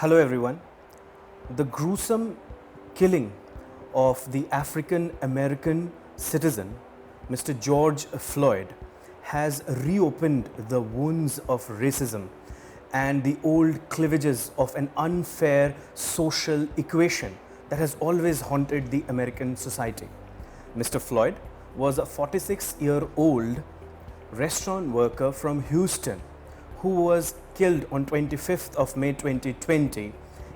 Hello everyone. The gruesome killing of the African American citizen, Mr. George Floyd, has reopened the wounds of racism and the old cleavages of an unfair social equation that has always haunted the American society. Mr. Floyd was a 46-year-old restaurant worker from Houston who was killed on 25th of May 2020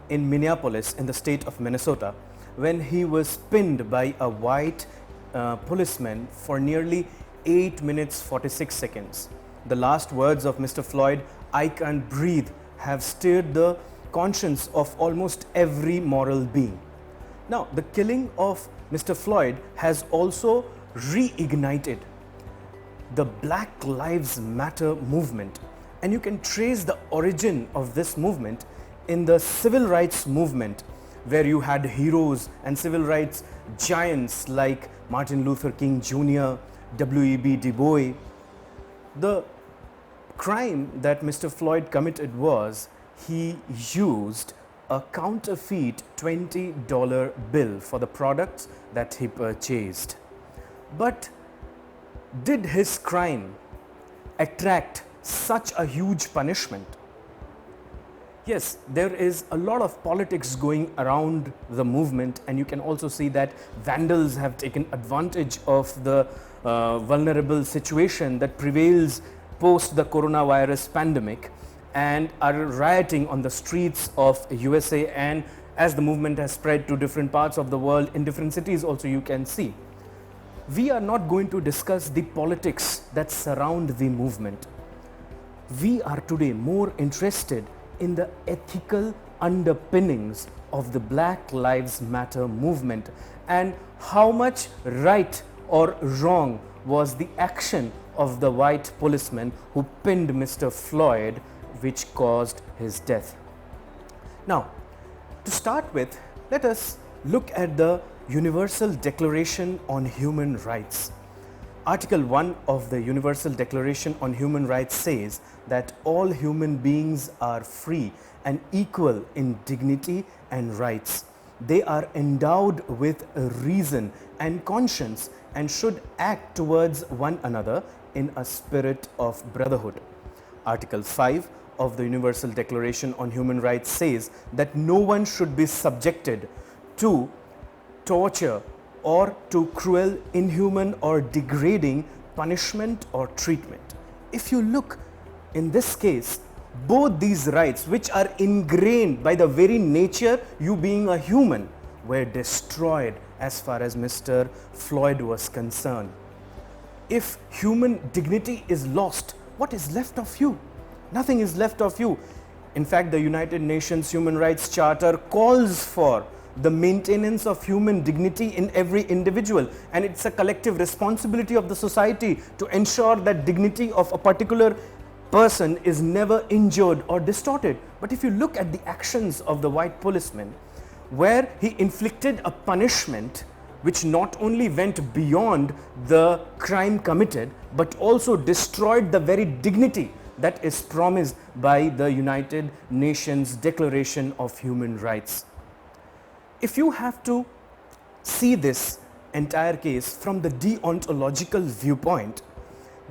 in Minneapolis in the state of Minnesota when he was pinned by a white policeman for nearly 8 minutes 46 seconds. The last words of Mr. Floyd, "I can't breathe," have stirred the conscience of almost every moral being. Now, the killing of Mr. Floyd has also reignited the Black Lives Matter movement, and you can trace the origin of this movement in the civil rights movement, where you had heroes and civil rights giants like Martin Luther King Jr., W.E.B. Du Bois. The crime that Mr. Floyd committed was he used a counterfeit $20 bill for the products that he purchased. But did his crime attract such a huge punishment? Yes, there is a lot of politics going around the movement, and you can also see that vandals have taken advantage of the vulnerable situation that prevails post the coronavirus pandemic and are rioting on the streets of USA, and as the movement has spread to different parts of the world, in different cities also you can see. We are not going to discuss the politics that surround the movement. We are today more interested in the ethical underpinnings of the Black Lives Matter movement and how much right or wrong was the action of the white policeman who pinned Mr. Floyd, which caused his death. Now, to start with, let us look at the Universal Declaration on Human Rights. Article 1 of the Universal Declaration on Human Rights says that all human beings are free and equal in dignity and rights. They are endowed with reason and conscience and should act towards one another in a spirit of brotherhood. Article 5 of the Universal Declaration on Human Rights says that no one should be subjected to torture or to cruel, inhuman or degrading punishment or treatment. If you look in this case, both these rights, which are ingrained by the very nature you being a human, were destroyed as far as Mr. Floyd was concerned. If human dignity is lost, what is left of you? Nothing is left of you. In fact, the United Nations Human Rights Charter calls for the maintenance of human dignity in every individual, and it's a collective responsibility of the society to ensure that dignity of a particular person is never injured or distorted. But if you look at the actions of the white policeman, where he inflicted a punishment which not only went beyond the crime committed but also destroyed the very dignity that is promised by the United Nations Declaration of Human Rights. If you have to see this entire case from the deontological viewpoint,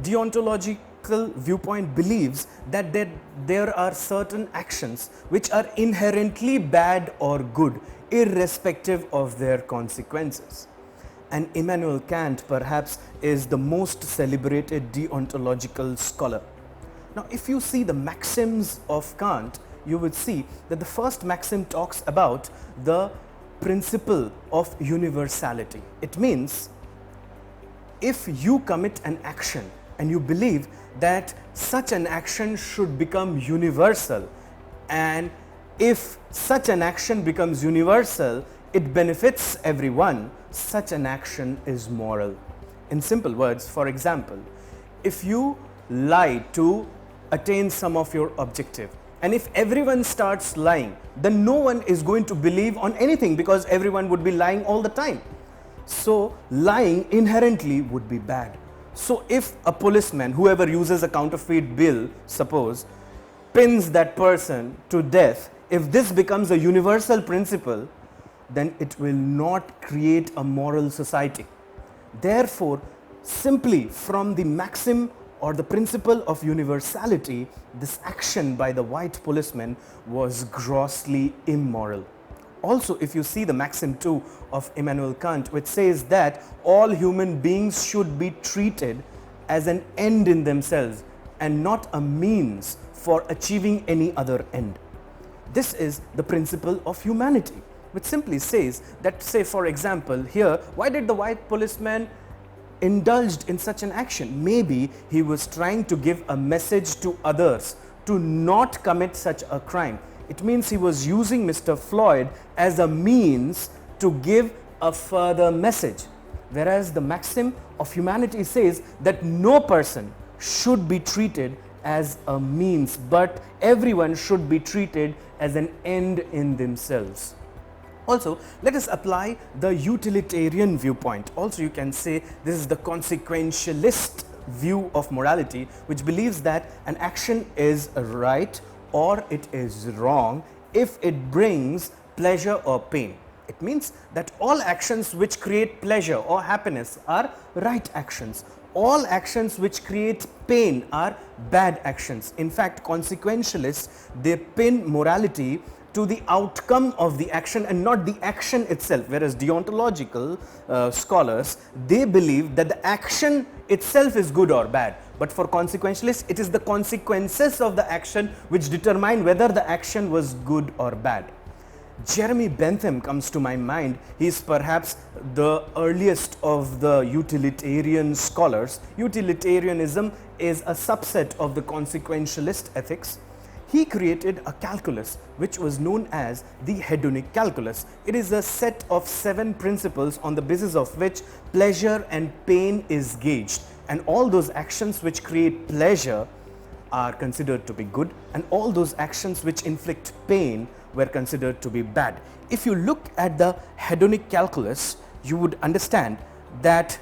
deontological viewpoint believes that there are certain actions which are inherently bad or good, irrespective of their consequences. And Immanuel Kant perhaps is the most celebrated deontological scholar. Now, if you see the maxims of Kant, you would see that the first maxim talks about the principle of universality. It means if you commit an action and you believe that such an action should become universal, and if such an action becomes universal, it benefits everyone, such an action is moral. In simple words, for example, if you lie to attain some of your objective, and if everyone starts lying, then no one is going to believe on anything because everyone would be lying all the time. So lying inherently would be bad. So if a policeman, whoever uses a counterfeit bill, suppose, pins that person to death, if this becomes a universal principle, then it will not create a moral society. Therefore, simply from the maxim or the principle of universality, this action by the white policeman was grossly immoral. Also, if you see the maxim 2 of Immanuel Kant, which says that all human beings should be treated as an end in themselves and not a means for achieving any other end. This is the principle of humanity, which simply says that, say for example, here, why did the white policeman indulged in such an action? Maybe he was trying to give a message to others to not commit such a crime. It means he was using Mr. Floyd as a means to give a further message. Whereas the maxim of humanity says that no person should be treated as a means, but everyone should be treated as an end in themselves. Also, let us apply the utilitarian viewpoint. Also, you can say this is the consequentialist view of morality, which believes that an action is right or it is wrong if it brings pleasure or pain. It means that all actions which create pleasure or happiness are right actions. All actions which create pain are bad actions. In fact, consequentialists, they pin morality to the outcome of the action and not the action itself, whereas deontological scholars, they believe that the action itself is good or bad, but for consequentialists it is the consequences of the action which determine whether the action was good or bad. Jeremy Bentham comes to my mind. He is perhaps the earliest of the utilitarian scholars. Utilitarianism is a subset of the consequentialist ethics. He created a calculus which was known as the hedonic calculus. It is a set of 7 principles on the basis of which pleasure and pain is gauged, and all those actions which create pleasure are considered to be good, and all those actions which inflict pain were considered to be bad. If you look at the hedonic calculus, you would understand that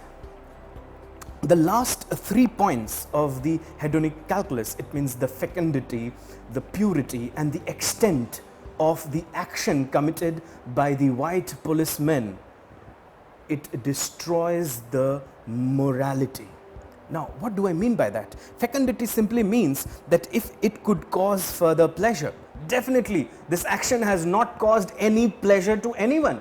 the last 3 points of the hedonic calculus, it means the fecundity, the purity and the extent of the action committed by the white policeman, it destroys the morality. Now, what do I mean by that? Fecundity simply means that if it could cause further pleasure, definitely this action has not caused any pleasure to anyone.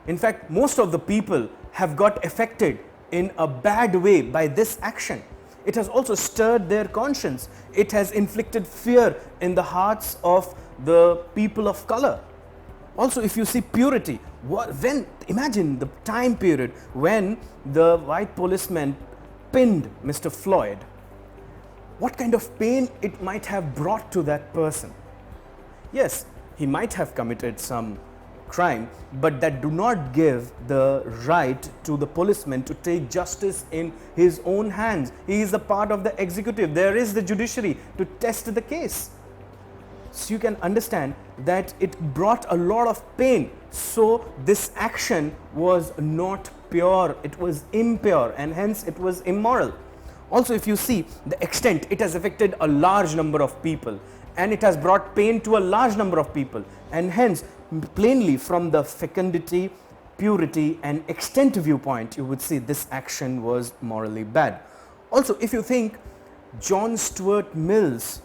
In fact, most of the people have got affected in a bad way by this action. It has also stirred their conscience. It has inflicted fear in the hearts of the people of color. Also, if you see purity, imagine the time period when the white policeman pinned Mr. Floyd. What kind of pain it might have brought to that person. Yes, he might have committed some crime, but that do not give the right to the policeman to take justice in his own hands. He is a part of the executive. There is the judiciary to test the case. So you can understand that it brought a lot of pain. So this action was not pure, it was impure, and hence it was immoral. Also, if you see the extent, it has affected a large number of people, and it has brought pain to a large number of people, and hence plainly from the fecundity, purity and extent viewpoint, you would see this action was morally bad. Also, if you think John Stuart Mill's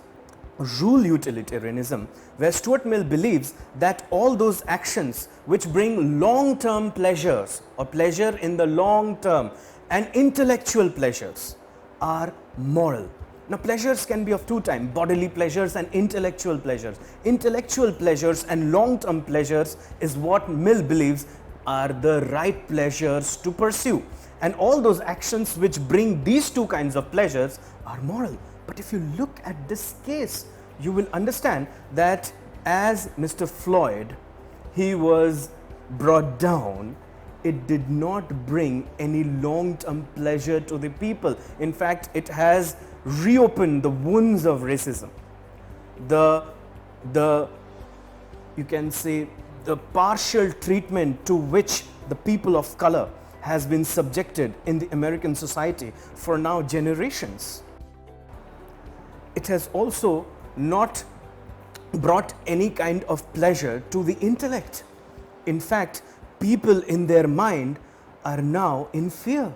rule utilitarianism, where Stuart Mill believes that all those actions which bring long-term pleasures or pleasure in the long term and intellectual pleasures are moral. Now, pleasures can be of 2 types, bodily pleasures and intellectual pleasures. Intellectual pleasures and long-term pleasures is what Mill believes are the right pleasures to pursue. And all those actions which bring these two kinds of pleasures are moral. But if you look at this case, you will understand that as Mr. Floyd, he was brought down, it did not bring any long-term pleasure to the people. In fact, it has reopened the wounds of racism. You can say the partial treatment to which the people of color has been subjected in the American society for now generations. It has also not brought any kind of pleasure to the intellect. In fact, people in their mind are now in fear.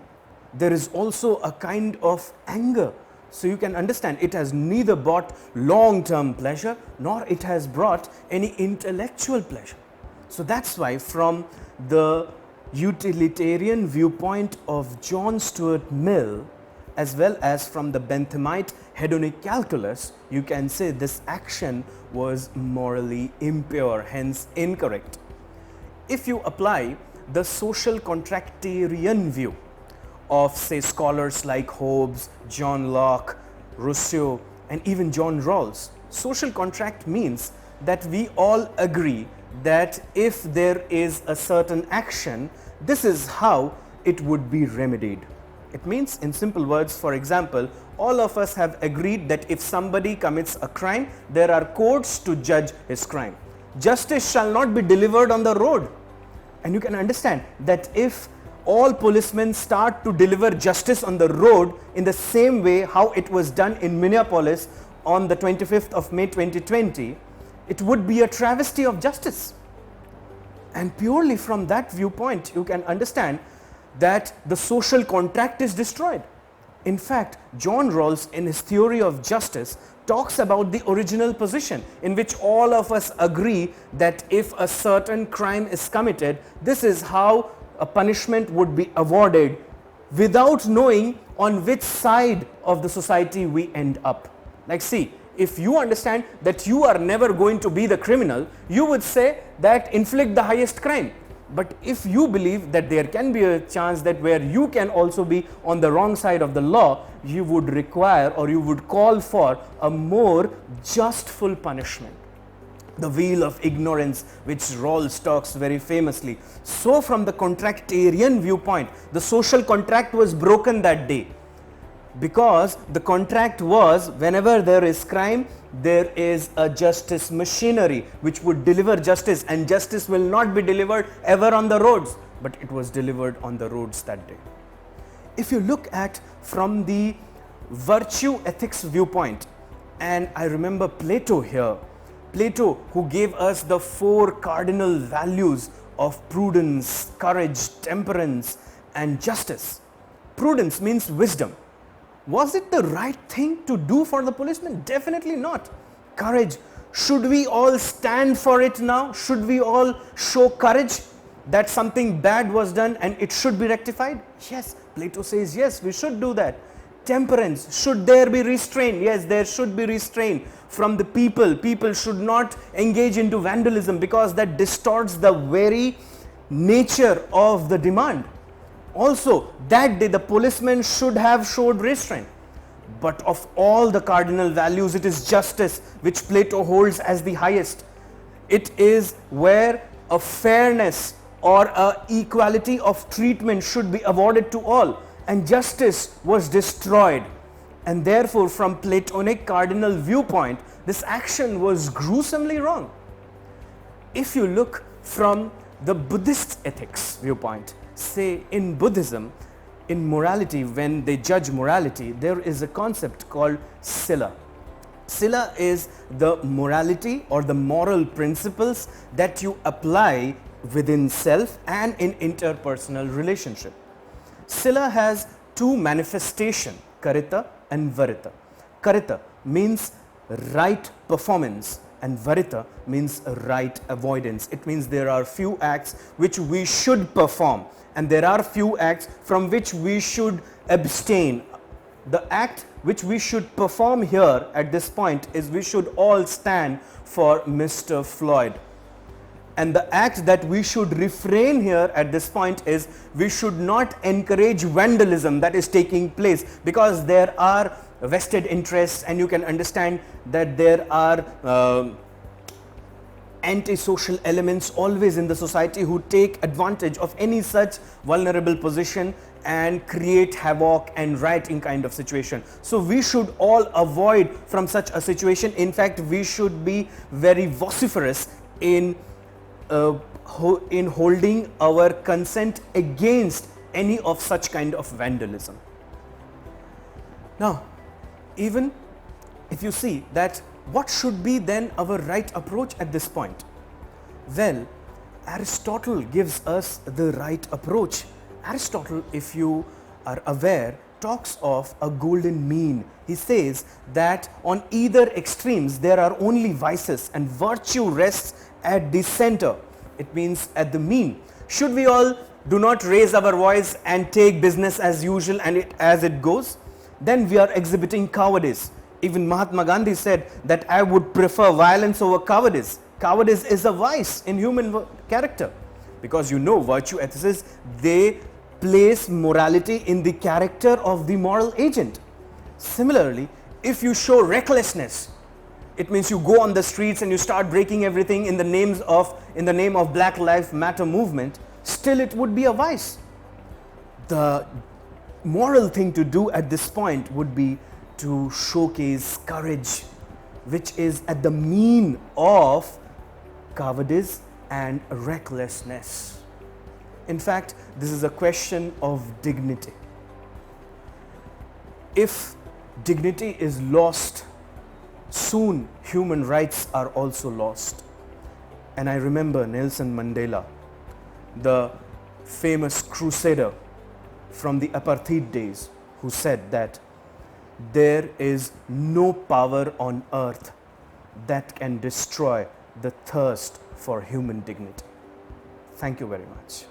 There is also a kind of anger. So you can understand it has neither brought long-term pleasure nor it has brought any intellectual pleasure. So that's why from the utilitarian viewpoint of John Stuart Mill, as well as from the Benthamite hedonic calculus, you can say this action was morally impure, hence incorrect. If you apply the social contractarian view of, say, scholars like Hobbes, John Locke, Rousseau, and even John Rawls, social contract means that we all agree that if there is a certain action, this is how it would be remedied. It means, in simple words, for example, all of us have agreed that if somebody commits a crime, there are courts to judge his crime. Justice shall not be delivered on the road. And you can understand that if all policemen start to deliver justice on the road in the same way how it was done in Minneapolis on the 25th of May 2020, it would be a travesty of justice. And purely from that viewpoint, you can understand that the social contract is destroyed. In fact, John Rawls, in his theory of justice, talks about the original position in which all of us agree that if a certain crime is committed, this is how a punishment would be awarded, without knowing on which side of the society we end up. Like, see, if you understand that you are never going to be the criminal, you would say that inflict the highest crime. But if you believe that there can be a chance that where you can also be on the wrong side of the law, you would require or you would call for a more justful punishment. The wheel of ignorance, which Rawls talks very famously. So from the contractarian viewpoint, the social contract was broken that day. Because the contract was, whenever there is crime, there is a justice machinery which would deliver justice, and justice will not be delivered ever on the roads, but it was delivered on the roads that day. If you look at from the virtue ethics viewpoint, and I remember Plato here, Plato, who gave us the 4 cardinal values of prudence, courage, temperance, and justice. Prudence means wisdom. Was it the right thing to do for the policeman? Definitely not. Courage. Should we all stand for it now? Should we all show courage that something bad was done and it should be rectified? Yes, Plato says yes, we should do that. Temperance. Should there be restraint? Yes, there should be restraint from the people. People should not engage into vandalism because that distorts the very nature of the demand. Also, that day the policeman should have showed restraint. But of all the cardinal values, it is justice which Plato holds as the highest. It is where a fairness or a equality of treatment should be awarded to all, and justice was destroyed. And therefore, from Platonic cardinal viewpoint, this action was gruesomely wrong. If you look from the Buddhist ethics viewpoint, say in Buddhism, in morality, when they judge morality, there is a concept called sila. Sila is the morality or the moral principles that you apply within self and in interpersonal relationship. Sila has 2 manifestations, karita and varita. Karita means right performance and varita means right avoidance. It means there are few acts which we should perform and there are few acts from which we should abstain. The act which we should perform here at this point is we should all stand for Mr. Floyd. And the act that we should refrain here at this point is we should not encourage vandalism that is taking place, because there are vested interests, and you can understand that there are antisocial elements always in the society who take advantage of any such vulnerable position and create havoc and rioting kind of situation. So we should all avoid from such a situation. In fact, we should be very vociferous in holding our consent against any of such kind of vandalism. Now, even if you see that, what should be then our right approach at this point? Well, Aristotle gives us the right approach. Aristotle, if you are aware, talks of a golden mean. He says that on either extremes there are only vices and virtue rests at the center. It means at the mean. Should we all do not raise our voice and take business as usual and as it goes? Then we are exhibiting cowardice. Even Mahatma Gandhi said that I would prefer violence over cowardice. Cowardice is a vice in human character, because virtue ethicists, they place morality in the character of the moral agent. Similarly, if you show recklessness, it means you go on the streets and you start breaking everything in the name of Black Lives Matter movement, still it would be a vice. The moral thing to do at this point would be to showcase courage, which is at the mean of cowardice and recklessness. In fact, this is a question of dignity. If dignity is lost, soon human rights are also lost. And I remember Nelson Mandela, the famous crusader from the apartheid days, who said that there is no power on earth that can destroy the thirst for human dignity. Thank you very much.